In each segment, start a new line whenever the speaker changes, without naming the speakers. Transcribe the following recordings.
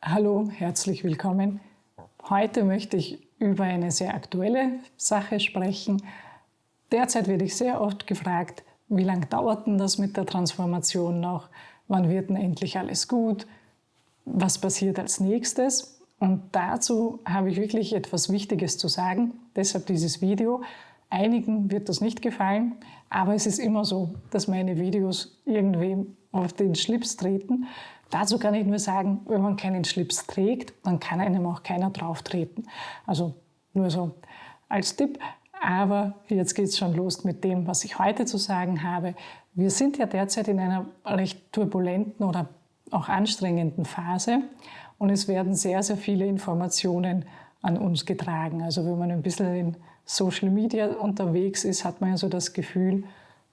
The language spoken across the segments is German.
Hallo, herzlich willkommen. Heute möchte ich über eine sehr aktuelle Sache sprechen. Derzeit werde ich sehr oft gefragt, wie lange dauert denn das mit der Transformation noch? Wann wird denn endlich alles gut? Was passiert als nächstes? Und dazu habe ich wirklich etwas Wichtiges zu sagen, deshalb dieses Video. Einigen wird das nicht gefallen, aber es ist immer so, dass meine Videos irgendwem auf den Schlips treten. Dazu kann ich nur sagen, wenn man keinen Schlips trägt, dann kann einem auch keiner drauf treten. Also nur so als Tipp. Aber jetzt geht es schon los mit dem, was ich heute zu sagen habe. Wir sind ja derzeit in einer recht turbulenten oder auch anstrengenden Phase und es werden sehr, sehr viele Informationen an uns getragen. Also wenn man ein bisschen in Social Media unterwegs ist, hat man ja so das Gefühl,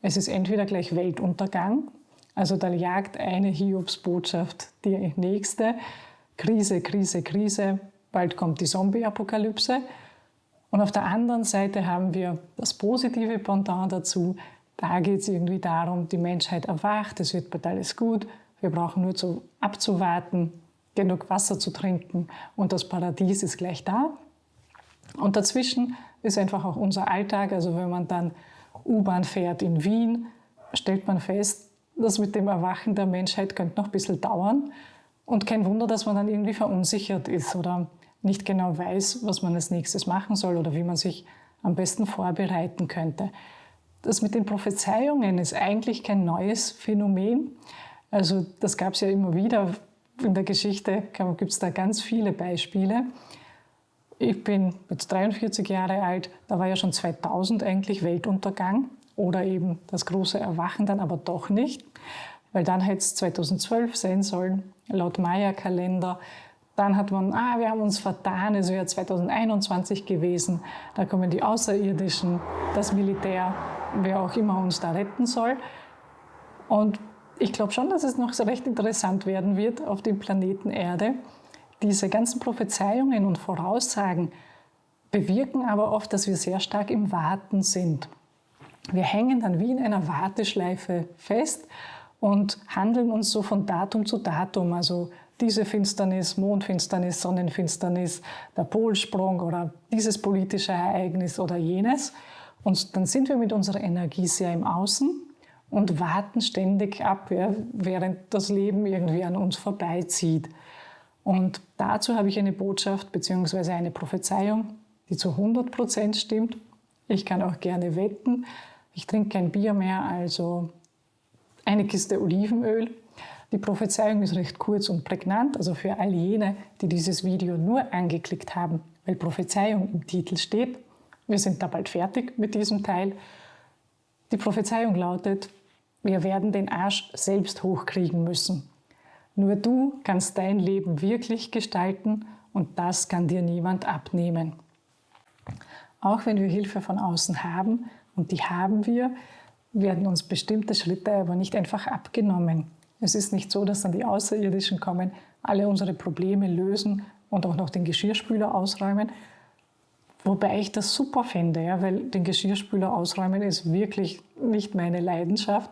es ist entweder gleich Weltuntergang, also da jagt eine Hiobsbotschaft die nächste, Krise, Krise, Krise, bald kommt die Zombie-Apokalypse. Und auf der anderen Seite haben wir das positive Pendant dazu. Da geht es irgendwie darum, die Menschheit erwacht, es wird bald alles gut, wir brauchen nur abzuwarten, genug Wasser zu trinken und das Paradies ist gleich da. Und dazwischen ist einfach auch unser Alltag. Also wenn man dann U-Bahn fährt in Wien, stellt man fest, das mit dem Erwachen der Menschheit könnte noch ein bisschen dauern. Und kein Wunder, dass man dann irgendwie verunsichert ist oder nicht genau weiß, was man als nächstes machen soll oder wie man sich am besten vorbereiten könnte. Das mit den Prophezeiungen ist eigentlich kein neues Phänomen. Also das gab es ja immer wieder. In der Geschichte gibt es da ganz viele Beispiele. Ich bin jetzt 43 Jahre alt, da war ja schon 2000 eigentlich Weltuntergang oder eben das große Erwachen dann aber doch nicht, weil dann hätte es 2012 sein sollen, laut Maya-Kalender. Dann hat man, wir haben uns vertan, es wäre 2021 gewesen, da kommen die Außerirdischen, das Militär, wer auch immer uns da retten soll. Und ich glaube schon, dass es noch so recht interessant werden wird auf dem Planeten Erde. Diese ganzen Prophezeiungen und Voraussagen bewirken aber oft, dass wir sehr stark im Warten sind. Wir hängen dann wie in einer Warteschleife fest und handeln uns so von Datum zu Datum. Also diese Finsternis, Mondfinsternis, Sonnenfinsternis, der Polsprung oder dieses politische Ereignis oder jenes. Und dann sind wir mit unserer Energie sehr im Außen und warten ständig ab, während das Leben irgendwie an uns vorbeizieht. Und dazu habe ich eine Botschaft bzw. eine Prophezeiung, die zu 100% stimmt. Ich kann auch gerne wetten. Ich trinke kein Bier mehr, also eine Kiste Olivenöl. Die Prophezeiung ist recht kurz und prägnant, also für all jene, die dieses Video nur angeklickt haben, weil Prophezeiung im Titel steht. Wir sind da bald fertig mit diesem Teil. Die Prophezeiung lautet, wir werden den Arsch selbst hochkriegen müssen. Nur du kannst dein Leben wirklich gestalten und das kann dir niemand abnehmen. Auch wenn wir Hilfe von außen haben, und die haben wir, werden uns bestimmte Schritte aber nicht einfach abgenommen. Es ist nicht so, dass dann die Außerirdischen kommen, alle unsere Probleme lösen und auch noch den Geschirrspüler ausräumen. Wobei ich das super fände, ja, weil den Geschirrspüler ausräumen ist wirklich nicht meine Leidenschaft.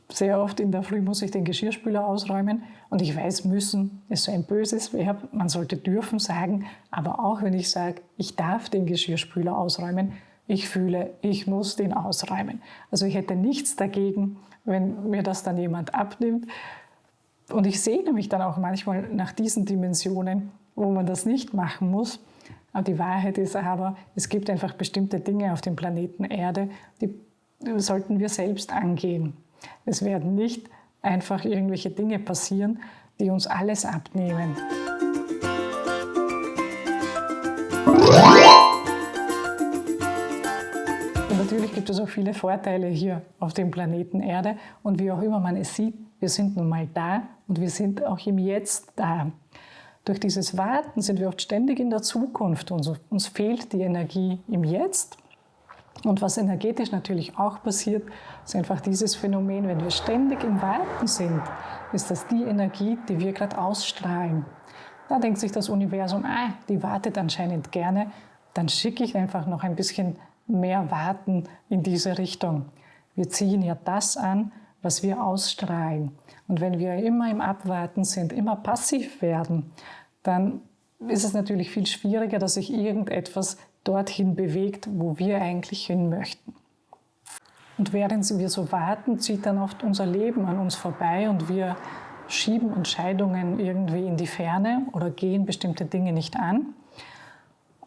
Sehr oft in der Früh muss ich den Geschirrspüler ausräumen und ich weiß, müssen ist so ein böses Verb, man sollte dürfen sagen, aber auch wenn ich sage, ich darf den Geschirrspüler ausräumen, ich fühle, ich muss den ausräumen. Also ich hätte nichts dagegen, wenn mir das dann jemand abnimmt. Und ich sehne mich dann auch manchmal nach diesen Dimensionen, wo man das nicht machen muss. Aber die Wahrheit ist aber, es gibt einfach bestimmte Dinge auf dem Planeten Erde, die sollten wir selbst angehen. Es werden nicht einfach irgendwelche Dinge passieren, die uns alles abnehmen. Und natürlich gibt es auch viele Vorteile hier auf dem Planeten Erde. Und wie auch immer man es sieht, wir sind nun mal da und wir sind auch im Jetzt da. Durch dieses Warten sind wir oft ständig in der Zukunft. Uns fehlt die Energie im Jetzt. Und was energetisch natürlich auch passiert, ist einfach dieses Phänomen, wenn wir ständig im Warten sind, ist das die Energie, die wir gerade ausstrahlen. Da denkt sich das Universum, die wartet anscheinend gerne, dann schicke ich einfach noch ein bisschen mehr Warten in diese Richtung. Wir ziehen ja das an, was wir ausstrahlen. Und wenn wir immer im Abwarten sind, immer passiv werden, dann ist es natürlich viel schwieriger, dass sich irgendetwas dorthin bewegt, wo wir eigentlich hin möchten. Und während wir so warten, zieht dann oft unser Leben an uns vorbei und wir schieben Entscheidungen irgendwie in die Ferne oder gehen bestimmte Dinge nicht an.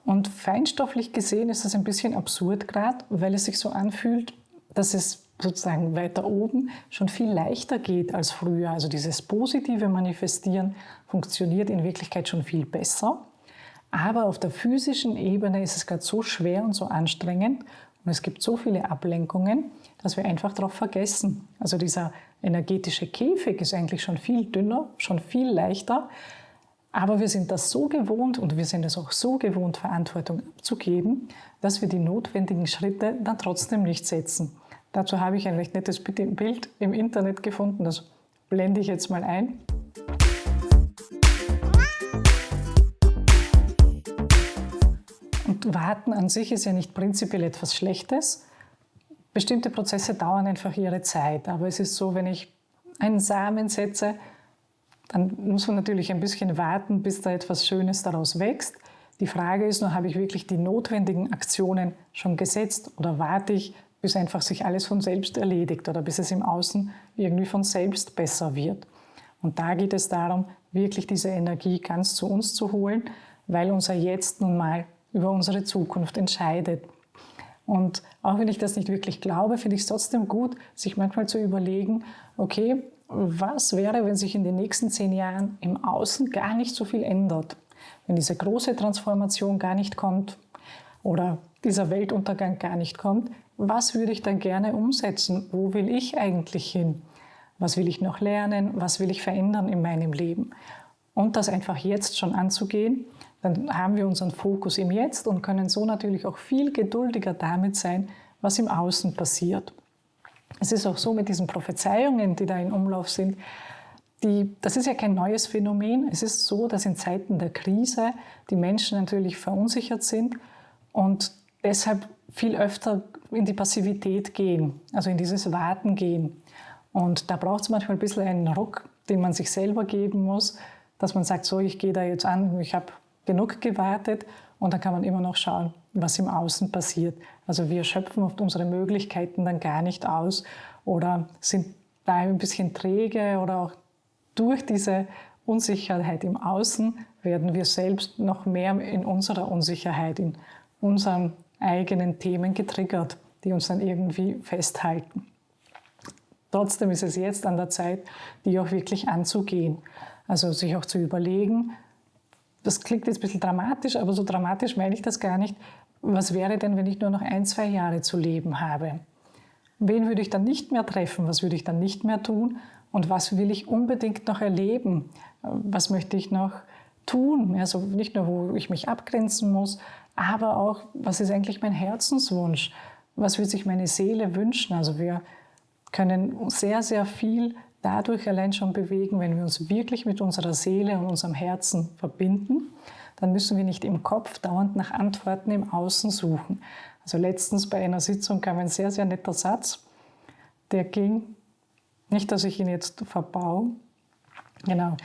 Und feinstofflich gesehen ist das ein bisschen absurd gerade, weil es sich so anfühlt, dass es sozusagen weiter oben schon viel leichter geht als früher. Also dieses positive Manifestieren funktioniert in Wirklichkeit schon viel besser. Aber auf der physischen Ebene ist es gerade so schwer und so anstrengend und es gibt so viele Ablenkungen, dass wir einfach darauf vergessen. Also dieser energetische Käfig ist eigentlich schon viel dünner, schon viel leichter. Aber wir sind das so gewohnt und wir sind es auch so gewohnt, Verantwortung abzugeben, dass wir die notwendigen Schritte dann trotzdem nicht setzen. Dazu habe ich ein recht nettes Bild im Internet gefunden, das blende ich jetzt mal ein. Und warten an sich ist ja nicht prinzipiell etwas Schlechtes. Bestimmte Prozesse dauern einfach ihre Zeit. Aber es ist so, wenn ich einen Samen setze, dann muss man natürlich ein bisschen warten, bis da etwas Schönes daraus wächst. Die Frage ist nur, habe ich wirklich die notwendigen Aktionen schon gesetzt oder warte ich, bis einfach sich alles von selbst erledigt oder bis es im Außen irgendwie von selbst besser wird. Und da geht es darum, wirklich diese Energie ganz zu uns zu holen, weil unser Jetzt nun mal über unsere Zukunft entscheidet. Und auch wenn ich das nicht wirklich glaube, finde ich es trotzdem gut, sich manchmal zu überlegen, okay, was wäre, wenn sich in den nächsten 10 Jahren im Außen gar nicht so viel ändert? Wenn diese große Transformation gar nicht kommt oder dieser Weltuntergang gar nicht kommt, was würde ich dann gerne umsetzen? Wo will ich eigentlich hin? Was will ich noch lernen? Was will ich verändern in meinem Leben? Und das einfach jetzt schon anzugehen, dann haben wir unseren Fokus im Jetzt und können so natürlich auch viel geduldiger damit sein, was im Außen passiert. Es ist auch so mit diesen Prophezeiungen, die da in Umlauf sind, das ist ja kein neues Phänomen. Es ist so, dass in Zeiten der Krise die Menschen natürlich verunsichert sind und deshalb viel öfter in die Passivität gehen, also in dieses Warten gehen. Und da braucht es manchmal ein bisschen einen Ruck, den man sich selber geben muss, dass man sagt, so, ich gehe da jetzt an, ich habe genug gewartet und dann kann man immer noch schauen, was im Außen passiert. Also wir schöpfen oft unsere Möglichkeiten dann gar nicht aus oder sind da ein bisschen träge oder auch durch diese Unsicherheit im Außen werden wir selbst noch mehr in unserer Unsicherheit, in unseren eigenen Themen getriggert, die uns dann irgendwie festhalten. Trotzdem ist es jetzt an der Zeit, die auch wirklich anzugehen. Also sich auch zu überlegen, das klingt jetzt ein bisschen dramatisch, aber so dramatisch meine ich das gar nicht. Was wäre denn, wenn ich nur noch 1, 2 Jahre zu leben habe? Wen würde ich dann nicht mehr treffen? Was würde ich dann nicht mehr tun? Und was will ich unbedingt noch erleben? Was möchte ich noch tun? Also nicht nur, wo ich mich abgrenzen muss, aber auch, was ist eigentlich mein Herzenswunsch? Was würde sich meine Seele wünschen? Also wir können sehr, sehr viel dadurch allein schon bewegen, wenn wir uns wirklich mit unserer Seele und unserem Herzen verbinden. Dann müssen wir nicht im Kopf dauernd nach Antworten im Außen suchen. Also letztens bei einer Sitzung kam ein sehr, sehr netter Satz, der ging, nicht, dass ich ihn jetzt verbaue, genau,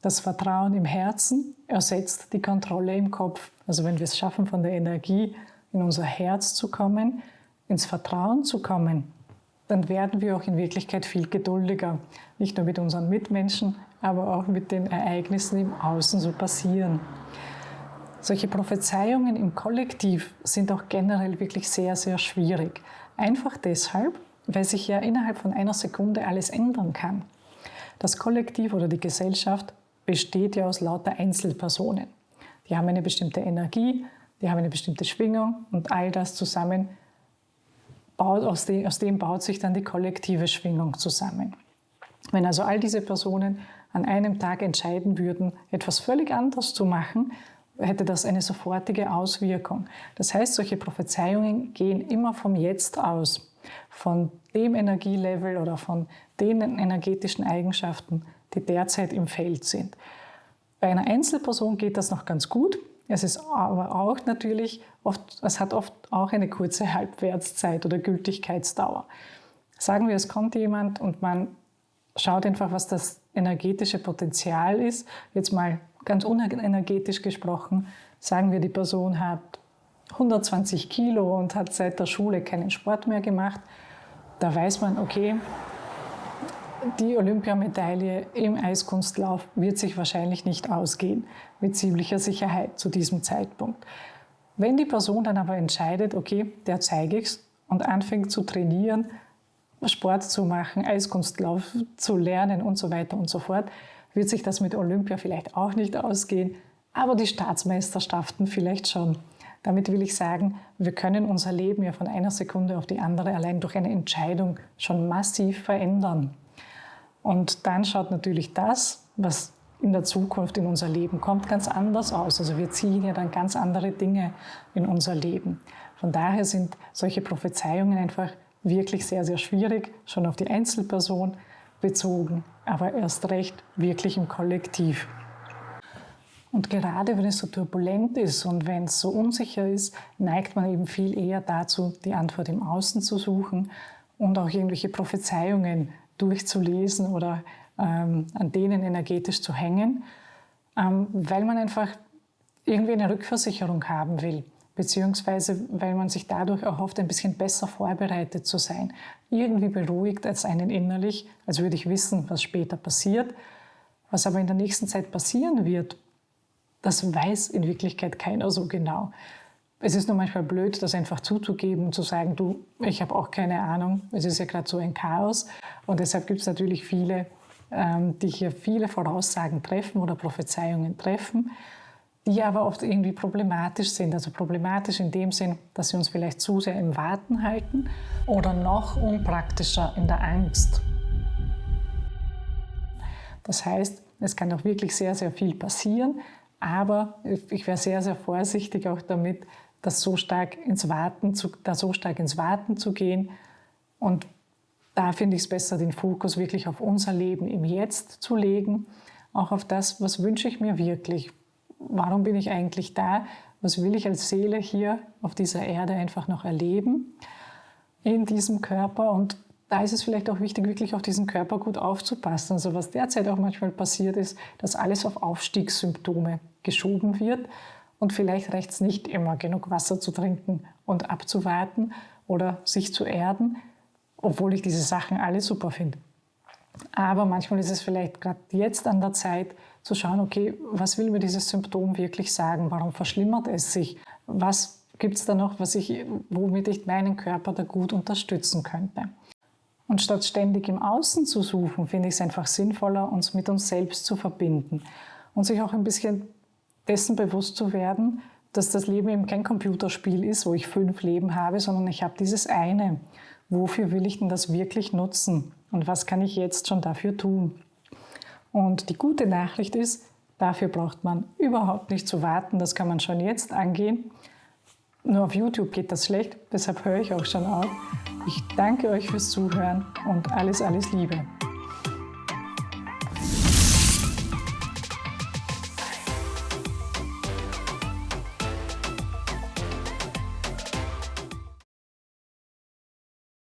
das Vertrauen im Herzen ersetzt die Kontrolle im Kopf. Also wenn wir es schaffen, von der Energie in unser Herz zu kommen, ins Vertrauen zu kommen, dann werden wir auch in Wirklichkeit viel geduldiger. Nicht nur mit unseren Mitmenschen, aber auch mit den Ereignissen im Außen so passieren. Solche Prophezeiungen im Kollektiv sind auch generell wirklich sehr, sehr schwierig. Einfach deshalb, weil sich ja innerhalb von einer Sekunde alles ändern kann. Das Kollektiv oder die Gesellschaft besteht ja aus lauter Einzelpersonen. Die haben eine bestimmte Energie, die haben eine bestimmte Schwingung und all das zusammen, aus dem baut sich dann die kollektive Schwingung zusammen. Wenn also all diese Personen an einem Tag entscheiden würden, etwas völlig anderes zu machen, hätte das eine sofortige Auswirkung. Das heißt, solche Prophezeiungen gehen immer vom Jetzt aus, von dem Energielevel oder von den energetischen Eigenschaften, die derzeit im Feld sind. Bei einer Einzelperson geht das noch ganz gut. Es ist aber auch natürlich es hat oft auch eine kurze Halbwertszeit oder Gültigkeitsdauer. sagen wir, es kommt jemand und man schaut einfach, was das energetische Potenzial ist. Jetzt mal ganz unenergetisch gesprochen, sagen wir, die Person hat 120 Kilo und hat seit der Schule keinen Sport mehr gemacht. Da weiß man, okay, die Olympiamedaille im Eiskunstlauf wird sich wahrscheinlich nicht ausgehen, mit ziemlicher Sicherheit zu diesem Zeitpunkt. Wenn die Person dann aber entscheidet, okay, der zeige ich's und anfängt zu trainieren, Sport zu machen, Eiskunstlauf zu lernen und so weiter und so fort, wird sich das mit Olympia vielleicht auch nicht ausgehen, aber die Staatsmeisterschaften vielleicht schon. Damit will ich sagen, wir können unser Leben ja von einer Sekunde auf die andere allein durch eine Entscheidung schon massiv verändern. Und dann schaut natürlich das, was in der Zukunft in unser Leben kommt, ganz anders aus. Also wir ziehen ja dann ganz andere Dinge in unser Leben. Von daher sind solche Prophezeiungen einfach wirklich sehr, sehr schwierig, schon auf die Einzelperson bezogen, aber erst recht wirklich im Kollektiv. Und gerade wenn es so turbulent ist und wenn es so unsicher ist, neigt man eben viel eher dazu, die Antwort im Außen zu suchen und auch irgendwelche Prophezeiungen durchzulesen oder an denen energetisch zu hängen, weil man einfach irgendwie eine Rückversicherung haben will, beziehungsweise weil man sich dadurch erhofft, ein bisschen besser vorbereitet zu sein. Irgendwie beruhigt es einen innerlich, als würde ich wissen, was später passiert. Was aber in der nächsten Zeit passieren wird, das weiß in Wirklichkeit keiner so genau. Es ist nur manchmal blöd, das einfach zuzugeben und zu sagen, du, ich habe auch keine Ahnung, es ist ja gerade so ein Chaos. Und deshalb gibt es natürlich viele, die hier viele Voraussagen treffen oder Prophezeiungen treffen, die aber oft irgendwie problematisch sind. Also problematisch in dem Sinn, dass sie uns vielleicht zu sehr im Warten halten oder noch unpraktischer in der Angst. Das heißt, es kann auch wirklich sehr, sehr viel passieren, aber ich wäre sehr, sehr vorsichtig auch damit, da so stark ins Warten zu gehen. Und da finde ich es besser, den Fokus wirklich auf unser Leben im Jetzt zu legen, auch auf das, was wünsche ich mir wirklich. Warum bin ich eigentlich da? Was will ich als Seele hier auf dieser Erde einfach noch erleben in diesem Körper? Und da ist es vielleicht auch wichtig, wirklich auf diesen Körper gut aufzupassen. Also was derzeit auch manchmal passiert ist, dass alles auf Aufstiegssymptome geschoben wird und vielleicht reicht es nicht immer, genug Wasser zu trinken und abzuwarten oder sich zu erden, obwohl ich diese Sachen alle super finde. Aber manchmal ist es vielleicht gerade jetzt an der Zeit zu schauen, okay, was will mir dieses Symptom wirklich sagen? Warum verschlimmert es sich? Was gibt es da noch, womit ich meinen Körper da gut unterstützen könnte? Und statt ständig im Außen zu suchen, finde ich es einfach sinnvoller, uns mit uns selbst zu verbinden und sich auch ein bisschen dessen bewusst zu werden, dass das Leben eben kein Computerspiel ist, wo ich 5 Leben habe, sondern ich habe dieses eine. Wofür will ich denn das wirklich nutzen? Und was kann ich jetzt schon dafür tun? Und die gute Nachricht ist, dafür braucht man überhaupt nicht zu warten, das kann man schon jetzt angehen. Nur auf YouTube geht das schlecht, deshalb höre ich auch schon auf. Ich danke euch fürs Zuhören und alles, alles Liebe.